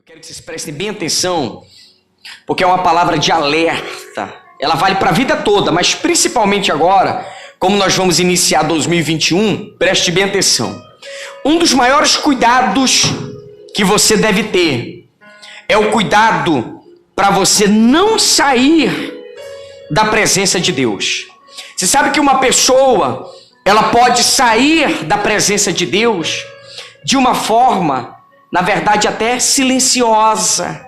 quero que vocês prestem bem atenção, porque é uma palavra de alerta. Ela vale para a vida toda, mas principalmente agora, como nós vamos iniciar 2021, preste bem atenção. Um dos maiores cuidados que você deve ter é o cuidado para você não sair da presença de Deus. Você sabe que uma pessoa, ela pode sair da presença de Deus de uma forma, na verdade até silenciosa,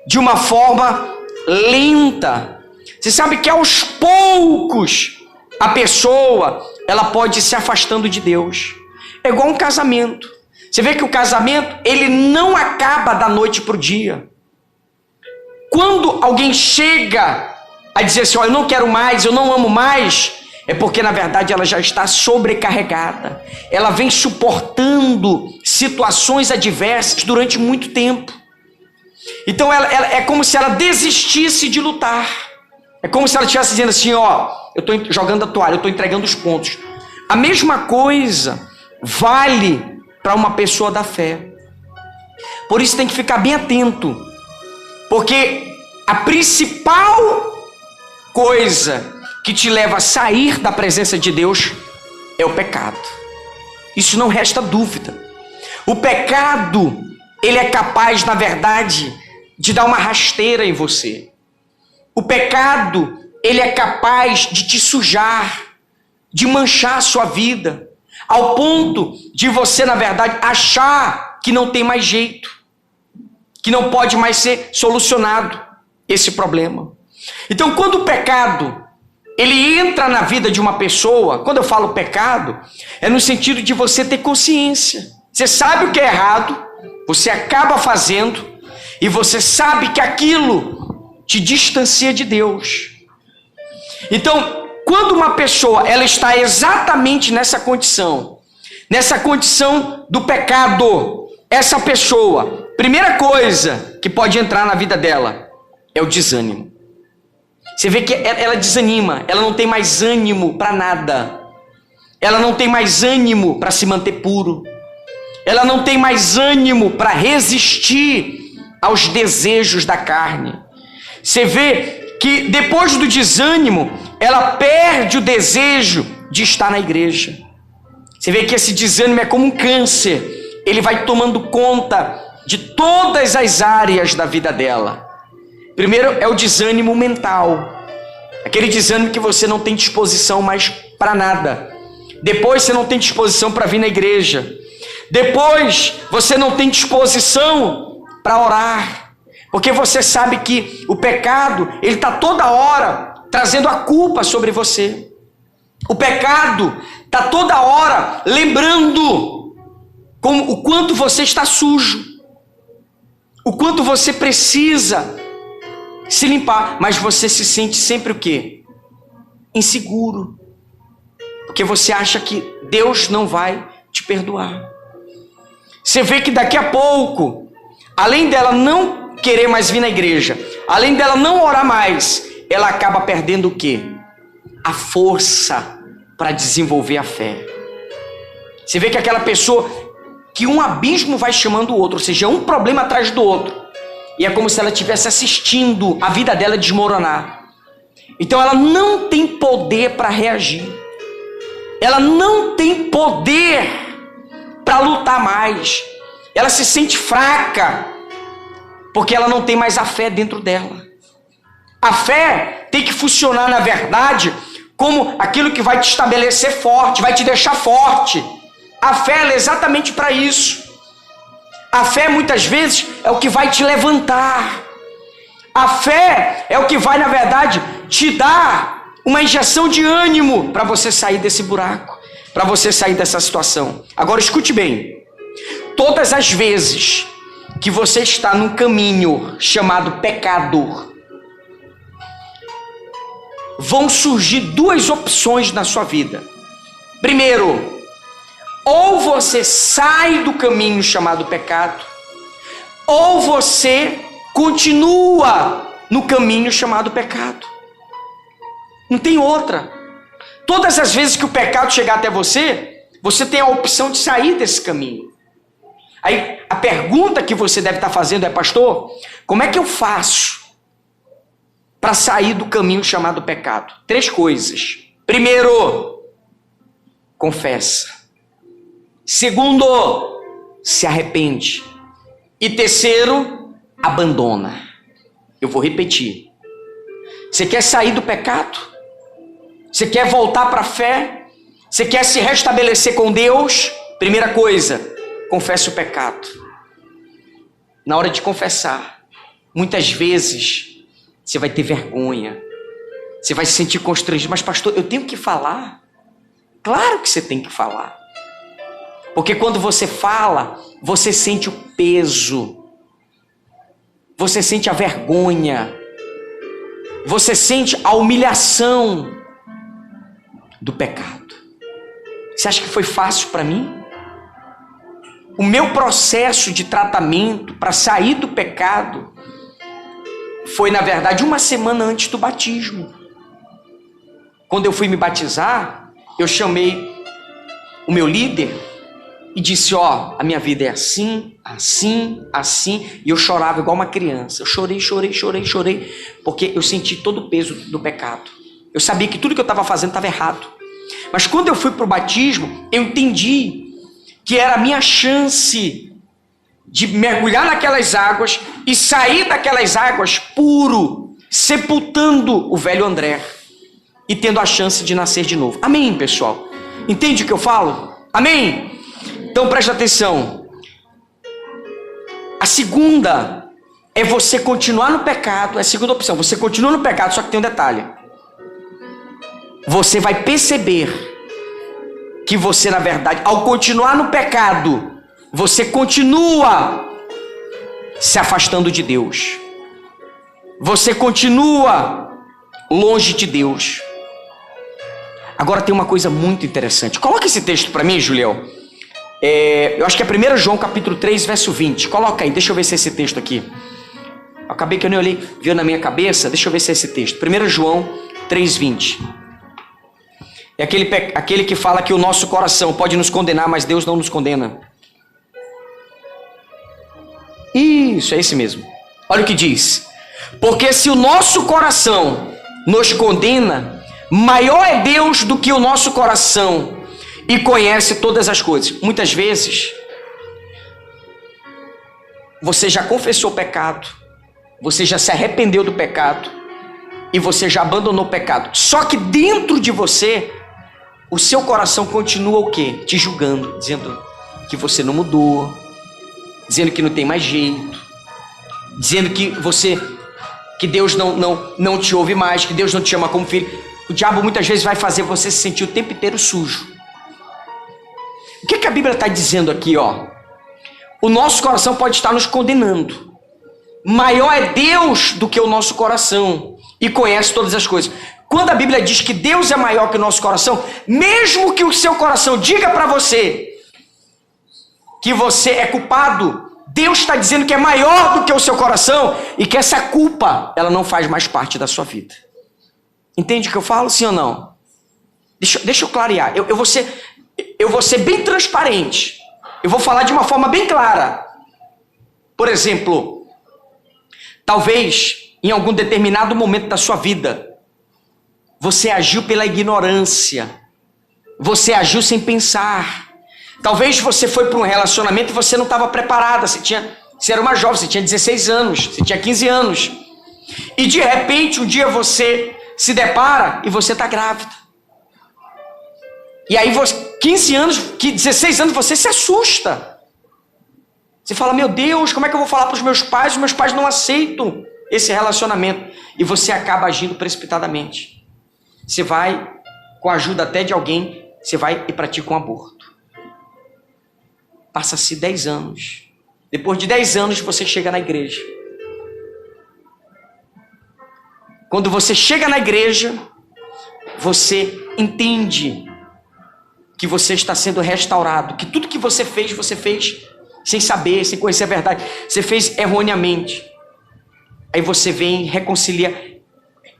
de uma forma lenta. Você sabe que aos poucos a pessoa, ela pode ir se afastando de Deus. É igual um casamento. Você vê que o casamento, ele não acaba da noite para o dia. Quando alguém chega a dizer assim, eu não quero mais, eu não amo mais, é porque na verdade ela já está sobrecarregada. Ela vem suportando situações adversas durante muito tempo. Então ela é como se ela desistisse de lutar. É como se ela estivesse dizendo assim, eu estou jogando a toalha, eu estou entregando os pontos. A mesma coisa vale para uma pessoa da fé. Por isso tem que ficar bem atento. Porque a principal coisa que te leva a sair da presença de Deus é o pecado. Isso não resta dúvida. O pecado, ele é capaz, na verdade, de dar uma rasteira em você. O pecado, ele é capaz de te sujar, de manchar a sua vida, ao ponto de você, na verdade, achar que não tem mais jeito, que não pode mais ser solucionado esse problema. Então, quando o pecado, ele entra na vida de uma pessoa, quando eu falo pecado, é no sentido de você ter consciência. Você sabe o que é errado, você acaba fazendo, e você sabe que aquilo te distancia de Deus. Então, quando uma pessoa, ela está exatamente nessa condição do pecado, essa pessoa, primeira coisa que pode entrar na vida dela é o desânimo. Você vê que ela desanima, ela não tem mais ânimo para nada. Ela não tem mais ânimo para se manter puro. Ela não tem mais ânimo para resistir aos desejos da carne. Você vê que depois do desânimo, ela perde o desejo de estar na igreja. Você vê que esse desânimo é como um câncer. Ele vai tomando conta de todas as áreas da vida dela. Primeiro é o desânimo mental. Aquele desânimo que você não tem disposição mais para nada. Depois você não tem disposição para vir na igreja. Depois você não tem disposição para orar. Porque você sabe que o pecado, ele está toda hora trazendo a culpa sobre você. O pecado está toda hora lembrando o quanto você está sujo. O quanto você precisa se limpar. Mas você se sente sempre o quê? Inseguro. Porque você acha que Deus não vai te perdoar. Você vê que daqui a pouco, além dela não querer mais vir na igreja, além dela não orar mais, ela acaba perdendo o quê? A força para desenvolver a fé. Você vê que aquela pessoa, que um abismo vai chamando o outro, ou seja, um problema atrás do outro, e é como se ela estivesse assistindo a vida dela desmoronar. Então ela não tem poder para reagir, ela não tem poder para lutar mais, ela se sente fraca, porque ela não tem mais a fé dentro dela. A fé tem que funcionar, na verdade, como aquilo que vai te estabelecer forte, vai te deixar forte. A fé é exatamente para isso. A fé, muitas vezes, é o que vai te levantar. A fé é o que vai, na verdade, te dar uma injeção de ânimo para você sair desse buraco, para você sair dessa situação. Agora, escute bem. Todas as vezes que você está num caminho chamado pecado, vão surgir duas opções na sua vida. Primeiro, ou você sai do caminho chamado pecado, ou você continua no caminho chamado pecado. Não tem outra. Todas as vezes que o pecado chegar até você, você tem a opção de sair desse caminho. Aí a pergunta que você deve estar fazendo é: pastor, como é que eu faço para sair do caminho chamado pecado? 3 coisas. Primeiro, confessa. Segundo, se arrepende. E terceiro, abandona. Eu vou repetir. Você quer sair do pecado? Você quer voltar para a fé? Você quer se restabelecer com Deus? Primeira coisa, confesse o pecado. Na hora de confessar, muitas vezes você vai ter vergonha. Você vai se sentir constrangido. Mas pastor, eu tenho que falar? Claro que você tem que falar. Porque quando você fala, você sente o peso. Você sente a vergonha. Você sente a humilhação do pecado. Você acha que foi fácil para mim? O meu processo de tratamento para sair do pecado foi, na verdade, 1 semana antes do batismo. Quando eu fui me batizar, eu chamei o meu líder e disse: ó, a minha vida é assim, assim, assim. E eu chorava igual uma criança. Eu chorei, porque eu senti todo o peso do pecado. Eu sabia que tudo que eu estava fazendo estava errado. Mas quando eu fui para o batismo, eu entendi que era a minha chance de mergulhar naquelas águas e sair daquelas águas puro, sepultando o velho André e tendo a chance de nascer de novo. Amém, pessoal? Entende o que eu falo? Amém? Então preste atenção. A segunda é você continuar no pecado. É a segunda opção. Você continua no pecado, só que tem um detalhe. Você vai perceber que você, na verdade, ao continuar no pecado, você continua se afastando de Deus. Você continua longe de Deus. Agora tem uma coisa muito interessante. Coloca esse texto para mim, Julião. Eu acho que é 1 João capítulo 3, verso 20. Coloca aí, deixa eu ver se é esse texto aqui. Acabei que eu nem olhei, veio na minha cabeça. Deixa eu ver se é esse texto. 1 João 3, 20. É aquele que fala que o nosso coração pode nos condenar, mas Deus não nos condena. Isso, é esse mesmo. Olha o que diz. Porque se o nosso coração nos condena, maior é Deus do que o nosso coração e conhece todas as coisas. Muitas vezes, você já confessou o pecado, você já se arrependeu do pecado e você já abandonou o pecado. Só que dentro de você, o seu coração continua o quê? Te julgando, dizendo que você não mudou, dizendo que não tem mais jeito, dizendo que Deus não te ouve mais, que Deus não te chama como filho. O diabo muitas vezes vai fazer você se sentir o tempo inteiro sujo. O que a Bíblia está dizendo aqui, ó? O nosso coração pode estar nos condenando. Maior é Deus do que o nosso coração e conhece todas as coisas. Quando a Bíblia diz que Deus é maior que o nosso coração, mesmo que o seu coração diga para você que você é culpado, Deus está dizendo que é maior do que o seu coração e que essa culpa, ela não faz mais parte da sua vida. Entende o que eu falo, sim ou não? Deixa eu clarear. Eu vou ser bem transparente. Eu vou falar de uma forma bem clara. Por exemplo, talvez em algum determinado momento da sua vida, você agiu pela ignorância. Você agiu sem pensar. Talvez você foi para um relacionamento e você não estava preparada. Você era uma jovem, você tinha 16 anos, você tinha 15 anos. E de repente, um dia você se depara e você está grávida. E aí, 16 anos, você se assusta. Você fala: meu Deus, como é que eu vou falar para os meus pais? Os meus pais não aceitam esse relacionamento. E você acaba agindo precipitadamente. Você vai, com a ajuda até de alguém, você vai e pratica um aborto. Passa-se 10 anos. Depois de 10 anos, você chega na igreja. Quando você chega na igreja, você entende que você está sendo restaurado, que tudo que você fez sem saber, sem conhecer a verdade. Você fez erroneamente. Aí você vem, reconcilia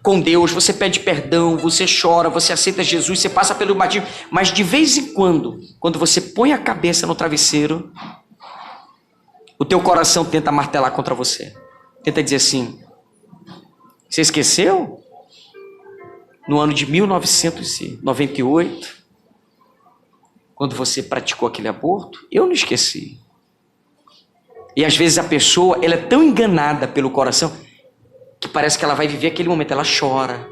com Deus, você pede perdão, você chora, você aceita Jesus, você passa pelo batismo. Mas de vez em quando você põe a cabeça no travesseiro, o teu coração tenta martelar contra você. Tenta dizer assim: você esqueceu? No ano de 1998, quando você praticou aquele aborto? Eu não esqueci. E às vezes a pessoa, ela é tão enganada pelo coração, que parece que ela vai viver aquele momento. Ela chora,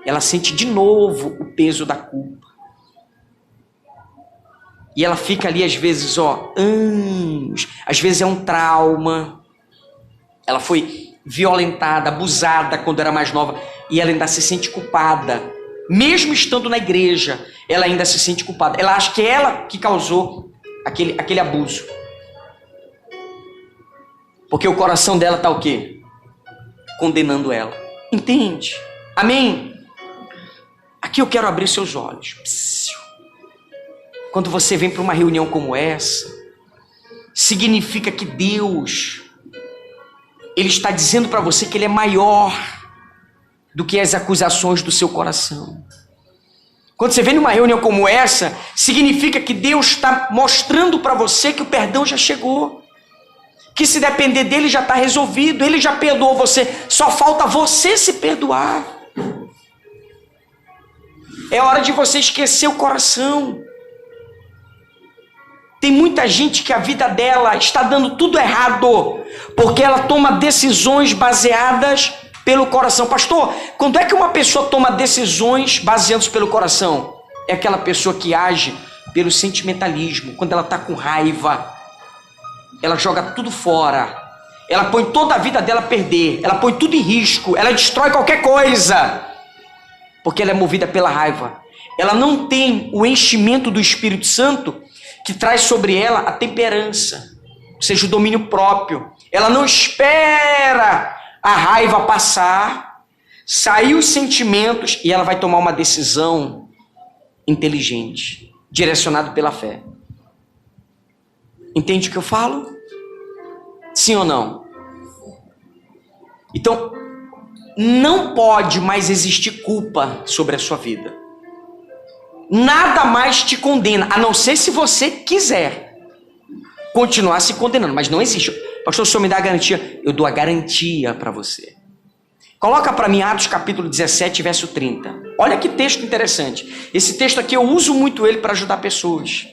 ela sente de novo o peso da culpa. E ela fica ali às vezes, anos. Às vezes é um trauma. Ela foi violentada, abusada quando era mais nova. E ela ainda se sente culpada. Mesmo estando na igreja, ela ainda se sente culpada. Ela acha que é ela que causou aquele abuso. Porque o coração dela está o quê? Condenando ela. Entende? Amém? Aqui eu quero abrir seus olhos. Quando você vem para uma reunião como essa, significa que Deus, Ele está dizendo para você que Ele é maior do que as acusações do seu coração. Quando você vem numa reunião como essa, significa que Deus está mostrando para você que o perdão já chegou. Que se depender dele já está resolvido. Ele já perdoou você. Só falta você se perdoar. É hora de você esquecer o coração. Tem muita gente que a vida dela está dando tudo errado, porque ela toma decisões baseadas pelo coração. Pastor, quando é que uma pessoa toma decisões baseadas pelo coração? É aquela pessoa que age pelo sentimentalismo. Quando ela está com raiva, ela joga tudo fora. Ela põe toda a vida dela a perder. Ela põe tudo em risco. Ela destrói qualquer coisa, porque ela é movida pela raiva. Ela não tem o enchimento do Espírito Santo, que traz sobre ela a temperança, ou seja, o domínio próprio. Ela não espera a raiva passar, sair os sentimentos, e ela vai tomar uma decisão inteligente, direcionada pela fé. Entende o que eu falo? Sim ou não? Então, não pode mais existir culpa sobre a sua vida. Nada mais te condena, a não ser se você quiser continuar se condenando, mas não existe. Pastor, o senhor me dá a garantia? Eu dou a garantia para você. Coloca para mim Atos capítulo 17, verso 30. Olha que texto interessante. Esse texto aqui eu uso muito ele para ajudar pessoas.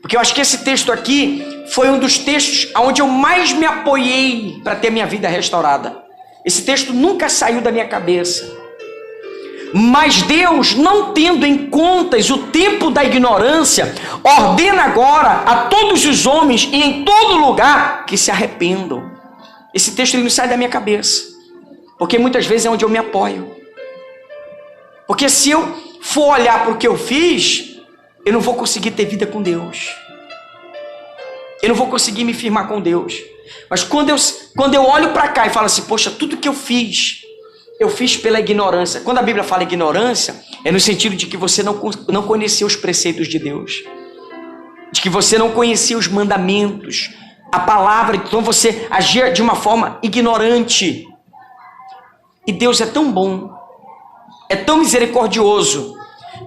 Porque eu acho que esse texto aqui foi um dos textos onde eu mais me apoiei para ter minha vida restaurada. Esse texto nunca saiu da minha cabeça. Mas Deus, não tendo em contas o tempo da ignorância, ordena agora a todos os homens e em todo lugar que se arrependam. Esse texto ele não sai da minha cabeça, porque muitas vezes é onde eu me apoio. Porque se eu for olhar para o que eu fiz, eu não vou conseguir ter vida com Deus. Eu não vou conseguir me firmar com Deus. Mas quando eu olho para cá e falo assim, poxa, tudo que eu fiz pela ignorância. Quando a Bíblia fala ignorância, é no sentido de que você não conhecia os preceitos de Deus. De que você não conhecia os mandamentos, a palavra, então você agia de uma forma ignorante. E Deus é tão bom, é tão misericordioso,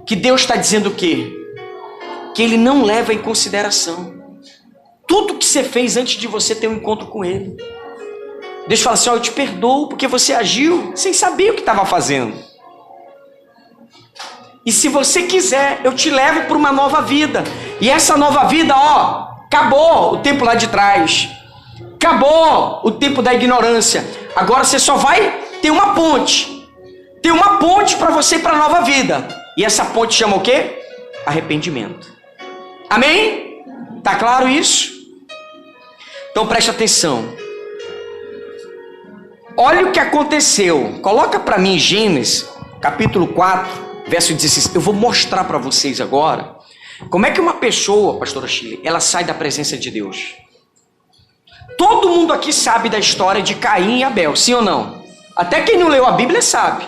que Deus está dizendo o quê? Que Ele não leva em consideração tudo que você fez antes de você ter um encontro com Ele. Deus fala assim, eu te perdoo porque você agiu sem saber o que estava fazendo. E se você quiser, eu te levo para uma nova vida. E essa nova vida, acabou o tempo lá de trás. Acabou o tempo da ignorância. Agora você só vai ter uma ponte. Tem uma ponte para você ir para a nova vida. E essa ponte chama o quê? Arrependimento. Amém? Tá claro isso? Então preste atenção. Olha o que aconteceu. Coloca para mim Gênesis, capítulo 4, verso 16. Eu vou mostrar para vocês agora como é que uma pessoa, pastora Shirley, ela sai da presença de Deus. Todo mundo aqui sabe da história de Caim e Abel, sim ou não? Até quem não leu a Bíblia sabe.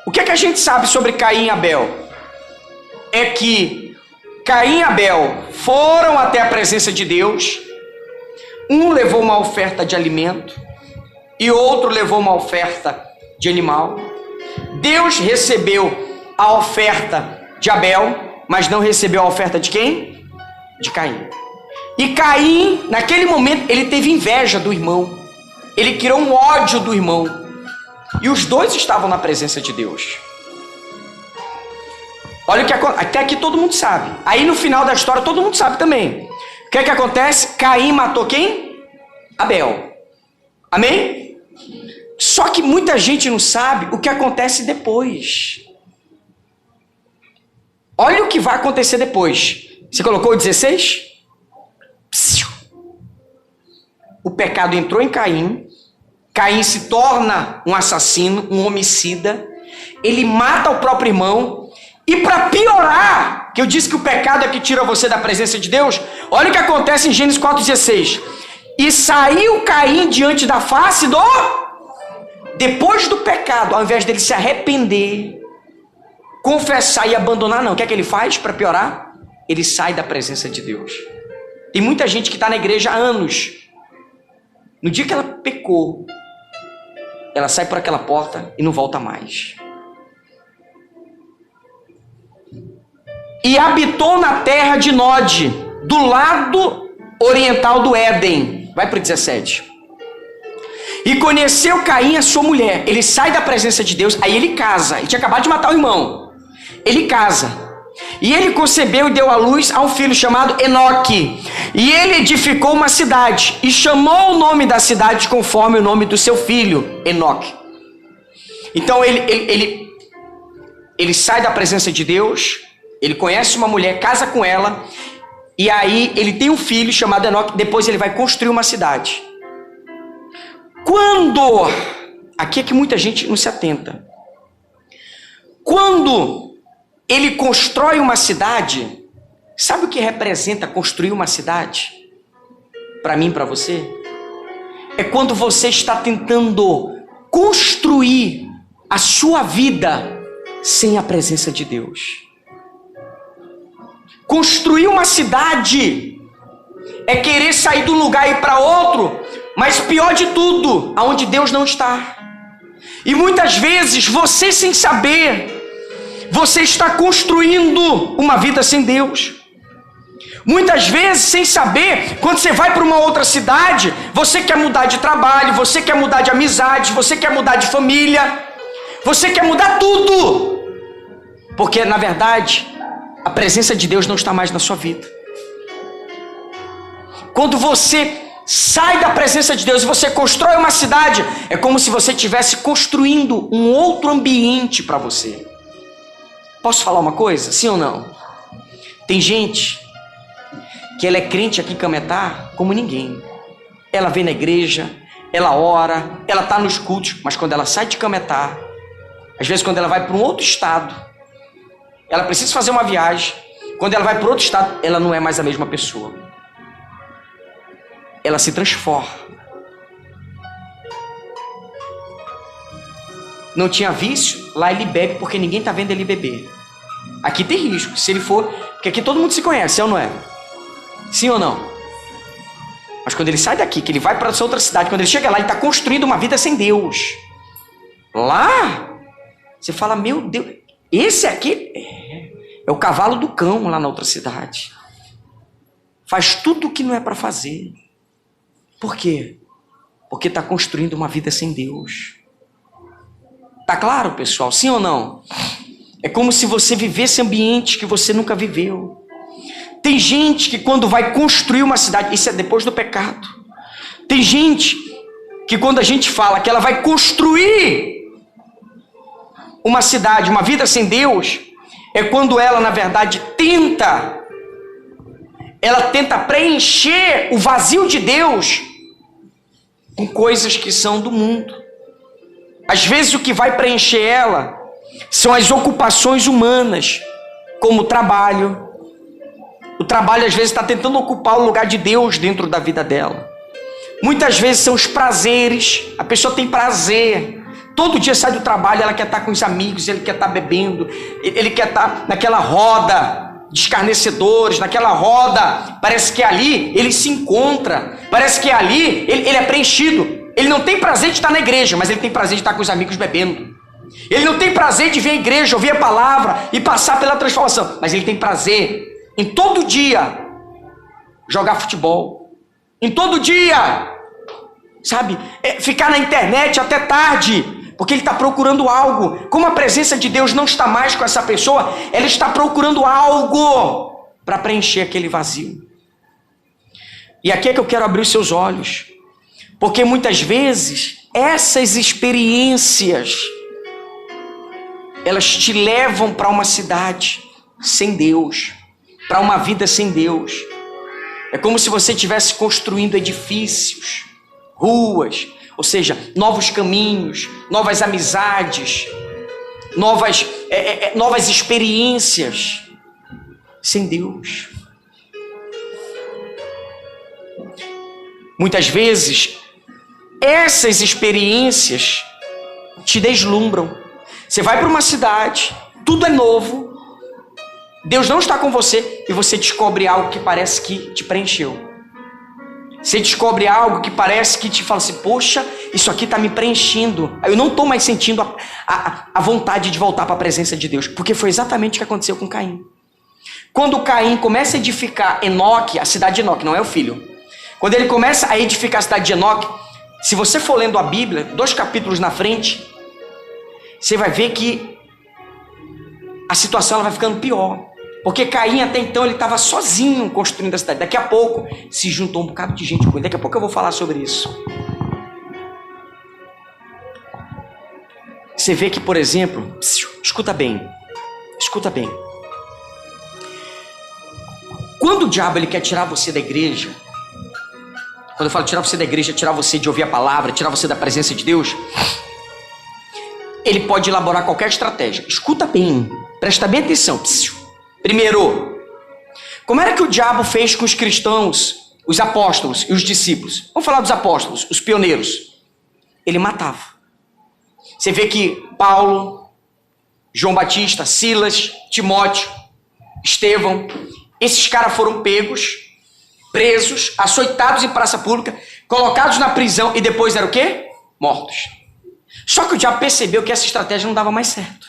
O que é que a gente sabe sobre Caim e Abel? É que Caim e Abel foram até a presença de Deus. Um levou uma oferta de alimento e outro levou uma oferta de animal. Deus recebeu a oferta de Abel, mas não recebeu a oferta de quem? De Caim. E Caim, naquele momento, ele teve inveja do irmão. Ele criou um ódio do irmão. E os dois estavam na presença de Deus. Olha o que acontece. Até aqui todo mundo sabe. Aí no final da história todo mundo sabe também. O que é que acontece? Caim matou quem? Abel. Amém? Só que muita gente não sabe o que acontece depois. Olha o que vai acontecer depois. Você colocou o 16? O pecado entrou em Caim. Caim se torna um assassino, um homicida. Ele mata o próprio irmão. E para piorar, que eu disse que o pecado é que tira você da presença de Deus, olha o que acontece em Gênesis 4,16. E saiu Caim diante da face do... Depois do pecado, ao invés dele se arrepender, confessar e abandonar, não. O que é que ele faz para piorar? Ele sai da presença de Deus. Tem muita gente que está na igreja há anos. No dia que ela pecou, ela sai por aquela porta e não volta mais. E habitou na terra de Nod, do lado oriental do Éden. Vai para o 17. E conheceu Caim a sua mulher. Ele sai da presença de Deus, aí ele casa. Ele tinha acabado de matar o irmão. Ele casa. E ele concebeu e deu à luz a um filho chamado Enoque. E ele edificou uma cidade e chamou o nome da cidade conforme o nome do seu filho, Enoque. Então ele sai da presença de Deus, ele conhece uma mulher, casa com ela, e aí ele tem um filho chamado Enoque. Depois ele vai construir uma cidade. Quando, aqui é que muita gente não se atenta, quando ele constrói uma cidade, sabe o que representa construir uma cidade? Para mim, para você? É quando você está tentando construir a sua vida sem a presença de Deus. Construir uma cidade é querer sair de um lugar e ir para outro, mas pior de tudo, aonde Deus não está. E muitas vezes você, sem saber, você está construindo uma vida sem Deus. Muitas vezes, sem saber, quando você vai para uma outra cidade, você quer mudar de trabalho, você quer mudar de amizade, você quer mudar de família, você quer mudar tudo, porque na verdade a presença de Deus não está mais na sua vida. Quando você sai da presença de Deus e você constrói uma cidade, é como se você estivesse construindo um outro ambiente para você. Posso falar uma coisa? Sim ou não? Tem gente que ela é crente aqui em Cametá como ninguém. Ela vem na igreja, ela ora, ela está nos cultos, mas quando ela sai de Cametá, às vezes quando ela vai para um outro estado, ela precisa fazer uma viagem, quando ela vai para outro estado, ela não é mais a mesma pessoa. Ela se transforma. Não tinha vício, lá ele bebe porque ninguém está vendo ele beber. Aqui tem risco, se ele for, porque aqui todo mundo se conhece, é ou não é? Sim ou não? Mas quando ele sai daqui, que ele vai para essa outra cidade, quando ele chega lá, ele está construindo uma vida sem Deus. Lá, você fala, meu Deus, esse aqui é o cavalo do cão lá na outra cidade. Faz tudo o que não é para fazer. Por quê? Porque está construindo uma vida sem Deus. Tá claro, pessoal? Sim ou não? É como se você vivesse ambientes que você nunca viveu. Tem gente que quando vai construir uma cidade, isso é depois do pecado. Tem gente que quando a gente fala que ela vai construir uma cidade, uma vida sem Deus, é quando ela, na verdade, ela tenta preencher o vazio de Deus com coisas que são do mundo. Às vezes o que vai preencher ela são as ocupações humanas, como o trabalho. O trabalho às vezes está tentando ocupar o lugar de Deus dentro da vida dela. Muitas vezes são os prazeres. A pessoa tem prazer. Todo dia sai do trabalho, ela quer estar com os amigos, ele quer estar bebendo, ele quer estar naquela roda de escarnecedores, naquela roda. Parece que ali ele se encontra. Parece que ali ele é preenchido. Ele não tem prazer de estar na igreja, mas ele tem prazer de estar com os amigos bebendo. Ele não tem prazer de vir à igreja, ouvir a palavra e passar pela transformação, mas ele tem prazer em todo dia jogar futebol. Em todo dia, sabe? Ficar na internet até tarde, porque ele está procurando algo. Como a presença de Deus não está mais com essa pessoa, ela está procurando algo para preencher aquele vazio. E aqui é que eu quero abrir os seus olhos, porque muitas vezes essas experiências, elas te levam para uma cidade sem Deus, para uma vida sem Deus. É como se você estivesse construindo edifícios, ruas, ou seja, novos caminhos, novas amizades, novas experiências sem Deus. Muitas vezes, essas experiências te deslumbram. Você vai para uma cidade, tudo é novo, Deus não está com você e você descobre algo que parece que te preencheu. Você descobre algo que parece que te fala assim, poxa, isso aqui está me preenchendo. Eu não estou mais sentindo a vontade de voltar para a presença de Deus, porque foi exatamente o que aconteceu com Caim. Quando Caim começa a edificar Enoque, a cidade de Enoque, não é o filho. Quando ele começa a edificar a cidade de Enoque, se você for lendo a Bíblia, 2 capítulos na frente, você vai ver que a situação ela vai ficando pior. Porque Caim até então ele estava sozinho construindo a cidade. Daqui a pouco se juntou um bocado de gente com ele. Daqui a pouco eu vou falar sobre isso. Você vê que, por exemplo, escuta bem. Quando o diabo ele quer tirar você da igreja, quando eu falo tirar você da igreja, tirar você de ouvir a palavra, tirar você da presença de Deus, ele pode elaborar qualquer estratégia. Escuta bem, presta bem atenção. Primeiro, como era que o diabo fez com os cristãos, os apóstolos e os discípulos? Vamos falar dos apóstolos, os pioneiros. Ele matava. Você vê que Paulo, João Batista, Silas, Timóteo, Estevão, esses caras foram pegos, presos, açoitados em praça pública, colocados na prisão e depois eram o quê? Mortos. Só que o diabo percebeu que essa estratégia não dava mais certo.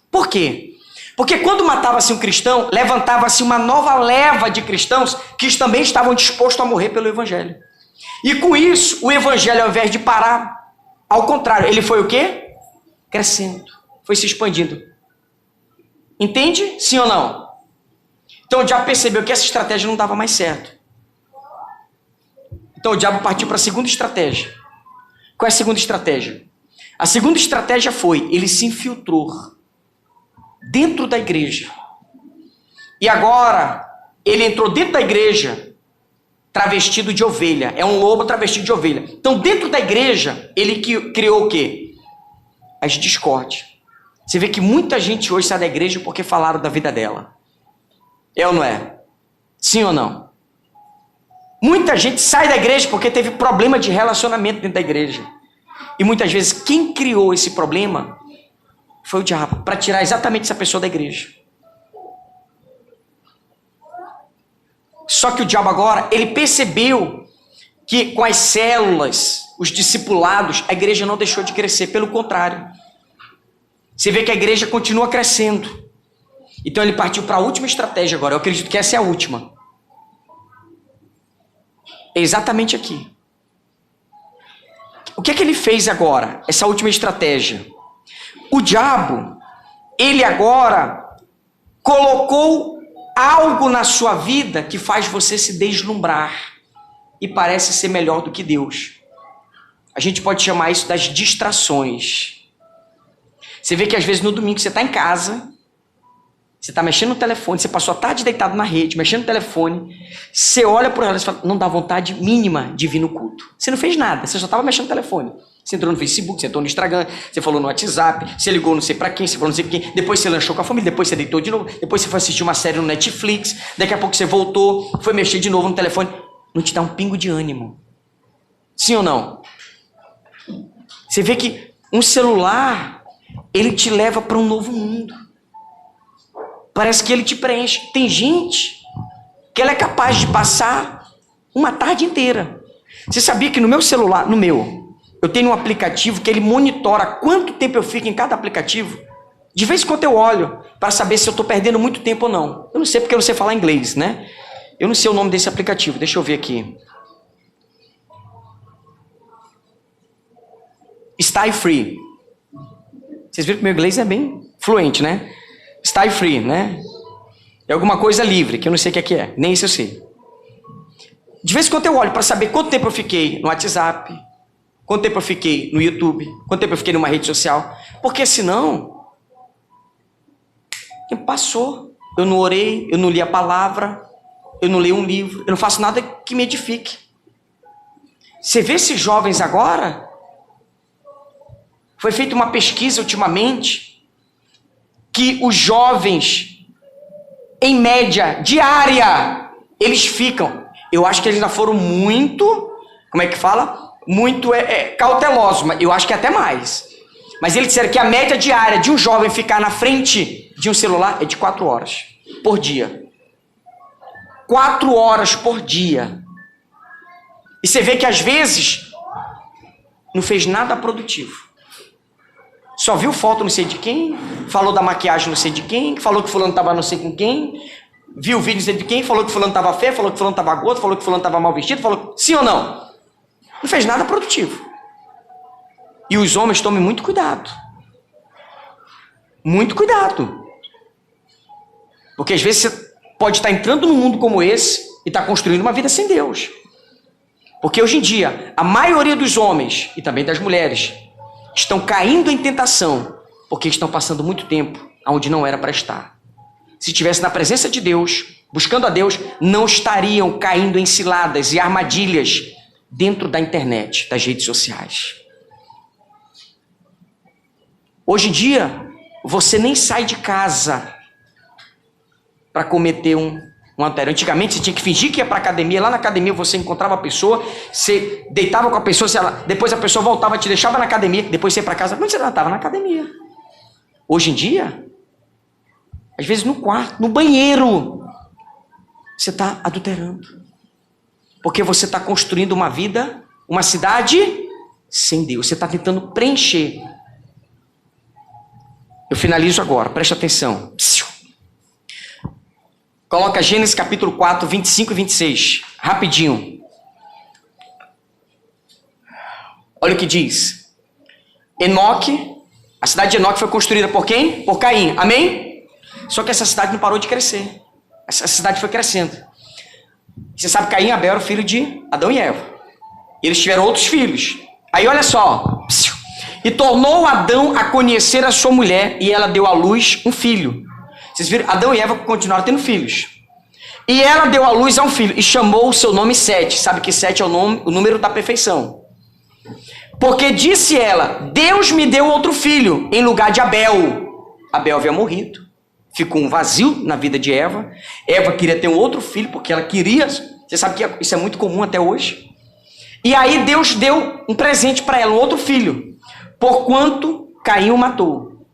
Por quê? Porque quando matava-se um cristão, levantava-se uma nova leva de cristãos que também estavam dispostos a morrer pelo evangelho. E com isso, o evangelho, ao invés de parar, ao contrário, ele foi o quê? Crescendo, foi se expandindo. Entende? Sim ou não? Então o diabo percebeu que essa estratégia não dava mais certo. Então o diabo partiu para a segunda estratégia. Qual é a segunda estratégia? A segunda estratégia foi, ele se infiltrou dentro da igreja. E agora, ele entrou dentro da igreja travestido de ovelha. É um lobo travestido de ovelha. Então, dentro da igreja, ele criou o quê? As discórdias. Você vê que muita gente hoje sai da igreja porque falaram da vida dela. É ou não é? Sim ou não? Muita gente sai da igreja porque teve problema de relacionamento dentro da igreja. E muitas vezes, quem criou esse problema foi o diabo, para tirar exatamente essa pessoa da igreja. Só que o diabo agora, ele percebeu que com as células, os discipulados, a igreja não deixou de crescer, pelo contrário. Você vê que a igreja continua crescendo. Então ele partiu para a última estratégia agora, eu acredito que essa é a última. É exatamente aqui. O que é que ele fez agora, essa última estratégia? O diabo, ele agora colocou algo na sua vida que faz você se deslumbrar e parece ser melhor do que Deus. A gente pode chamar isso das distrações. Você vê que às vezes no domingo você está em casa, você está mexendo no telefone, você passou a tarde deitado na rede, mexendo no telefone, você olha para ela e fala, não dá vontade mínima de vir no culto. Você não fez nada, você só estava mexendo no telefone. Você entrou no Facebook, você entrou no Instagram, você falou no WhatsApp, você ligou não sei pra quem, você falou não sei pra quem, depois você lanchou com a família, depois você deitou de novo, depois você foi assistir uma série no Netflix, daqui a pouco você voltou, foi mexer de novo no telefone. Não te dá um pingo de ânimo. Sim ou não? Você vê que um celular, ele te leva para um novo mundo. Parece que ele te preenche. Tem gente que ela é capaz de passar uma tarde inteira. Você sabia que no meu celular, eu tenho um aplicativo que ele monitora quanto tempo eu fico em cada aplicativo. De vez em quando eu olho para saber se eu estou perdendo muito tempo ou não. Eu não sei porque eu não sei falar inglês, né? Eu não sei o nome desse aplicativo, deixa eu ver aqui. Stay Free. Vocês viram que meu inglês é bem fluente, né? Stay Free, né? É alguma coisa livre, que eu não sei o que é. Nem isso eu sei. De vez em quando eu olho para saber quanto tempo eu fiquei no WhatsApp, quanto tempo eu fiquei no YouTube, quanto tempo eu fiquei numa rede social. Porque senão, o tempo passou. Eu não orei, eu não li a palavra, eu não leio um livro, eu não faço nada que me edifique. Você vê esses jovens agora? Foi feita uma pesquisa ultimamente que os jovens, em média diária, eles ficam. Eu acho que eles já foram muito, como é que fala? Muito cautelosos, mas eu acho que até mais. Mas eles disseram que a média diária de um jovem ficar na frente de um celular é de 4 horas por dia. 4 horas por dia. E você vê que às vezes não fez nada produtivo. Só viu foto não sei de quem, falou da maquiagem não sei de quem, falou que fulano estava não sei com quem, viu vídeo não sei de quem, falou que fulano estava feio, falou que fulano estava gordo, falou que fulano estava mal vestido, falou sim ou não? Não fez nada produtivo. E os homens tomem muito cuidado. Muito cuidado. Porque às vezes você pode estar entrando num mundo como esse e estar construindo uma vida sem Deus. Porque hoje em dia, a maioria dos homens e também das mulheres estão caindo em tentação porque estão passando muito tempo onde não era para estar. Se estivesse na presença de Deus, buscando a Deus, não estariam caindo em ciladas e armadilhas dentro da internet, das redes sociais. Hoje em dia, você nem sai de casa para cometer um adultério. Antigamente, você tinha que fingir que ia para a academia. Lá na academia, você encontrava a pessoa, você deitava com a pessoa, depois a pessoa voltava, te deixava na academia, depois você ia para casa. Mas você já estava na academia. Hoje em dia, às vezes no quarto, no banheiro, você está adulterando. Porque você está construindo uma vida, uma cidade sem Deus. Você está tentando preencher. Eu finalizo agora, preste atenção. Coloca Gênesis capítulo 4, 25 e 26. Rapidinho. Olha o que diz. Enoque, a cidade de Enoque foi construída por quem? Por Caim. Amém? Só que essa cidade não parou de crescer. Essa cidade foi crescendo. Você sabe que Caim e Abel eram filhos de Adão e Eva. Eles tiveram outros filhos. Aí olha só. E tornou Adão a conhecer a sua mulher, e ela deu à luz um filho. Vocês viram? Adão e Eva continuaram tendo filhos. E ela deu à luz a um filho, e chamou o seu nome Sete. Sabe que Sete é o número da perfeição. Porque disse ela, Deus me deu outro filho, em lugar de Abel. Abel havia morrido. Ficou um vazio na vida de Eva. Eva queria ter um outro filho, porque ela queria. Você sabe que isso é muito comum até hoje. E aí Deus deu um presente para ela, um outro filho. Porquanto Caim o matou.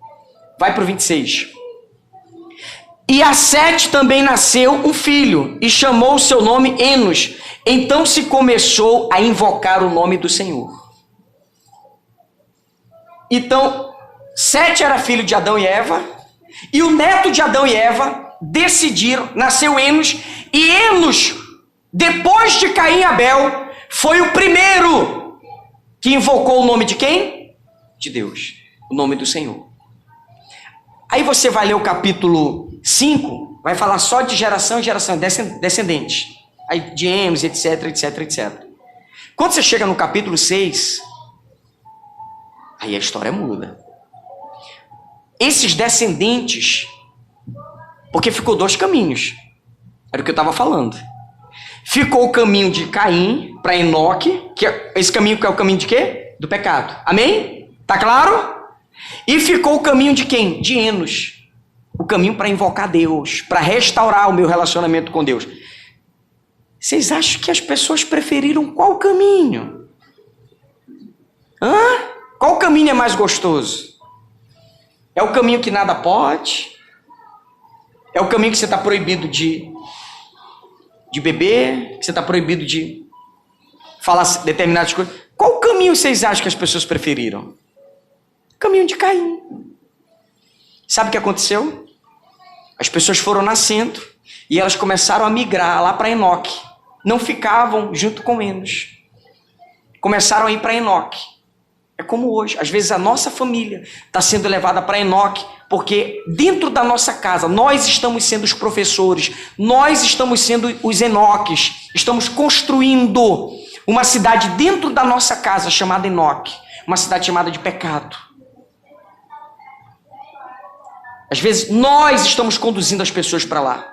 Vai para o 26. E a Sete também nasceu um filho, e chamou o seu nome Enos. Então se começou a invocar o nome do Senhor. Então, Sete era filho de Adão e Eva, e o neto de Adão e Eva decidiram, nasceu Enos, e Enos, depois de Caim e Abel, foi o primeiro que invocou o nome de quem? De Deus, o nome do Senhor. Aí você vai ler o capítulo 5, vai falar só de geração em geração, descendentes. Aí de Enos, etc, etc, etc. Quando você chega no capítulo 6, aí a história muda. Esses descendentes, porque ficou 2 caminhos, era o que eu estava falando. Ficou o caminho de Caim para Enoque, que é esse caminho que é o caminho de quê? Do pecado. Amém? Tá claro? E ficou o caminho de quem? De Enos. O caminho para invocar Deus, para restaurar o meu relacionamento com Deus. Vocês acham que as pessoas preferiram qual caminho? Qual caminho é mais gostoso? É o caminho que nada pode? É o caminho que você está proibido de beber? Que você está proibido de falar determinadas coisas? Qual caminho vocês acham que as pessoas preferiram? O caminho de Caim. Sabe o que aconteceu? As pessoas foram nascendo E elas começaram a migrar lá para Enoque. Não ficavam junto com Enos. Começaram a ir para Enoque. É como hoje. Às vezes a nossa família está sendo levada para Enoque, porque dentro da nossa casa nós estamos sendo os professores, nós estamos sendo os Enoques, estamos construindo uma cidade dentro da nossa casa chamada Enoque, uma cidade chamada de pecado. Às vezes nós estamos conduzindo as pessoas para lá,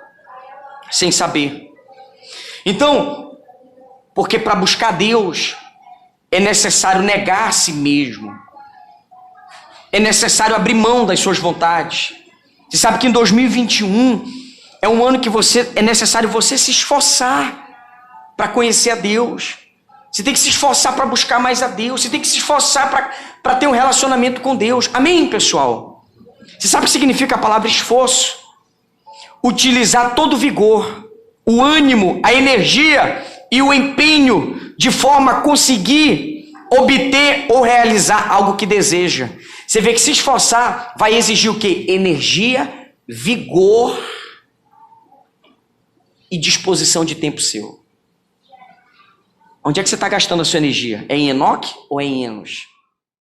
sem saber. Então, porque para buscar Deus é necessário negar a si mesmo. É necessário abrir mão das suas vontades. Você sabe que em 2021 é um ano que é necessário você se esforçar para conhecer a Deus. Você tem que se esforçar para buscar mais a Deus. Você tem que se esforçar para ter um relacionamento com Deus. Amém, pessoal? Você sabe o que significa a palavra esforço? Utilizar todo o vigor, o ânimo, a energia e o empenho de forma a conseguir obter ou realizar algo que deseja. Você vê que se esforçar vai exigir o quê? Energia, vigor e disposição de tempo seu. Onde é que você está gastando a sua energia? É em Enoque ou é em Enos?